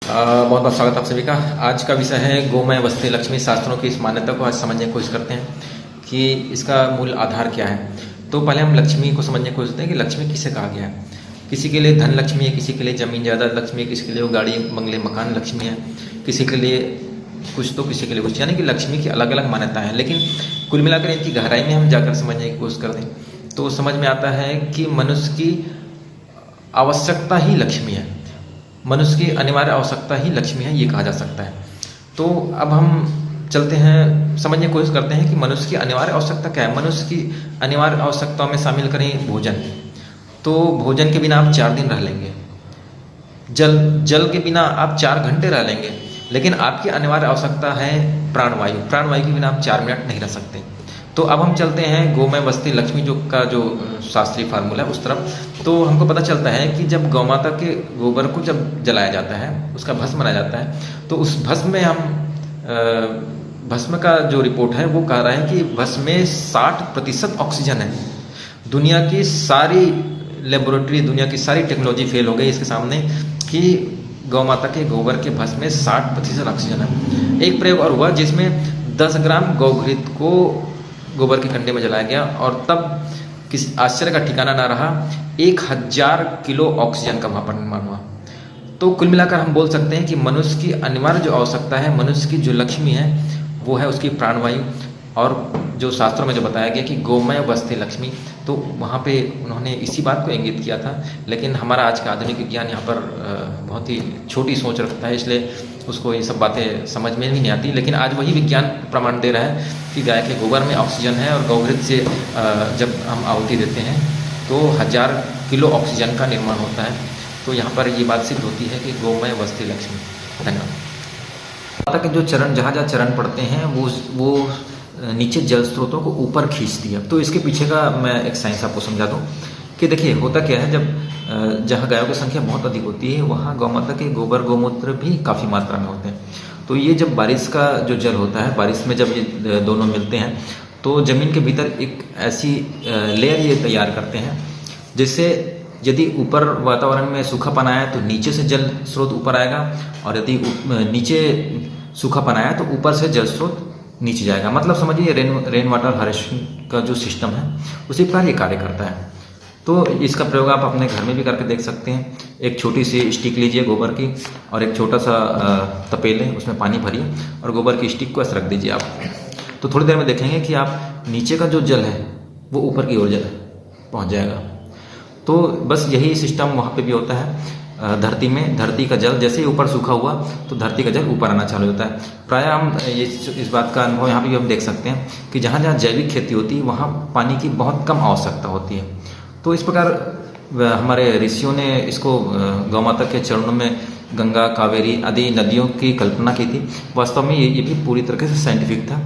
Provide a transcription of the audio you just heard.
बहुत बहुत स्वागत आप सभी का। आज का विषय है गोमय वसते लक्ष्मी। शास्त्रों की इस मान्यता को आज समझने की कोशिश करते हैं कि इसका मूल आधार क्या है। तो पहले हम लक्ष्मी को समझने की कोशिश करते हैं कि लक्ष्मी किसे कहा गया है। किसी के लिए धन लक्ष्मी है, किसी के लिए जमीन जायदाद लक्ष्मी है, किसी के लिए वो गाड़ी बंगले मकान लक्ष्मी है, किसी के लिए कुछ तो किसी के लिए कुछ, यानी कि लक्ष्मी की अलग अलग मान्यताएं हैं। लेकिन कुल मिलाकर इनकी गहराई में हम जाकर समझने की कोशिश करते हैं तो समझ में आता है कि मनुष्य की आवश्यकता ही लक्ष्मी है, मनुष्य की अनिवार्य आवश्यकता ही लक्ष्मी है, ये कहा जा सकता है। तो अब हम चलते हैं, समझने की कोशिश करते हैं कि मनुष्य की अनिवार्य आवश्यकता क्या है। मनुष्य की अनिवार्य आवश्यकताओं में शामिल करें भोजन, तो भोजन के बिना आप 4 दिन रह लेंगे। जल के बिना आप 4 घंटे रह लेंगे। लेकिन आपकी अनिवार्य आवश्यकता है प्राणवायु। प्राणवायु के बिना आप 4 मिनट नहीं रह सकते। तो अब हम चलते हैं गोमय वसते लक्ष्मी जो शास्त्रीय फार्मूला है उस तरफ। तो हमको पता चलता है कि जब गौ माता के गोबर को जब जलाया जाता है, उसका भस्म बनाया जाता है, तो उस भस्म में भस्म का जो रिपोर्ट है वो कह रहा है कि भस्म में 60% ऑक्सीजन है। दुनिया की सारी लेबोरेटरी, दुनिया की सारी टेक्नोलॉजी फेल हो गई इसके सामने कि गौ माता के गोबर के भस्म में 60% ऑक्सीजन है। एक प्रयोग और हुआ जिसमें 10 ग्राम गौघृत को गोबर के कंडे में जलाया गया और तब किसी आश्चर्य का ठिकाना ना रहा, 1000 किलो ऑक्सीजन का वहाँ पर निर्माण हुआ। तो कुल मिलाकर हम बोल सकते हैं कि मनुष्य की अनिवार्य जो आवश्यकता है, मनुष्य की जो लक्ष्मी है वो है उसकी प्राणवायु। और जो शास्त्रों में जो बताया गया कि गोमय वसते लक्ष्मी, तो वहाँ पे उन्होंने इसी बात को इंगित किया था। लेकिन हमारा आज का आधुनिक विज्ञान यहाँ पर बहुत ही छोटी सोच रखता है, इसलिए उसको ये सब बातें समझ में भी नहीं आती। लेकिन आज वही विज्ञान प्रमाण दे रहा है कि गाय के गोबर में ऑक्सीजन है और गौघृत से जब हम आहुति देते हैं तो 1000 किलो ऑक्सीजन का निर्माण होता है। तो यहाँ पर ये बात सिद्ध होती है कि गोमय वसते लक्ष्मी। धन्यवाद। माता के जो चरण, जहाँ जहाँ चरण पड़ते हैं वो नीचे जल स्रोतों को ऊपर खींचती है। तो इसके पीछे का मैं एक साइंस आपको समझा दूँ कि देखिए होता क्या है, जब जहाँ गायों की संख्या बहुत अधिक होती है वहाँ गौ माता के गोबर गौमूत्र भी काफ़ी मात्रा में होते हैं। तो ये जब बारिश का जो जल होता है, बारिश में जब ये दोनों मिलते हैं तो ज़मीन के भीतर एक ऐसी लेयर ये तैयार करते हैं जिससे यदि ऊपर वातावरण में सूखापन आया तो नीचे से जल स्रोत ऊपर आएगा, और यदि नीचे सूखापन आया तो ऊपर से जल स्रोत नीचे जाएगा। मतलब समझिए रेन वाटर हार्वेस्टिंग का जो सिस्टम है उसी प्रकार ये कार्य करता है। तो इसका प्रयोग आप अपने घर में भी करके देख सकते हैं। एक छोटी सी स्टिक लीजिए गोबर की और एक छोटा सा तपेले, उसमें पानी भरिए और गोबर की स्टिक को ऐसे रख दीजिए आप। तो थोड़ी देर में देखेंगे कि आप नीचे का जो जल है वो ऊपर की ओर पहुँच जाएगा। तो बस यही सिस्टम वहाँ पे भी होता है। धरती में, धरती का जल जैसे ही ऊपर सूखा हुआ तो धरती का जल ऊपर आना चालू होता है। प्रायः हम इस बात का अनुभव यहाँ पे भी हम देख सकते हैं कि जहाँ जहाँ जैविक खेती होती है वहाँ पानी की बहुत कम आवश्यकता होती है। तो इस प्रकार हमारे ऋषियों ने इसको गौ माता के चरणों में गंगा, कावेरी आदि नदियों की कल्पना की थी। वास्तव में ये भी पूरी तरीके से साइंटिफिक था।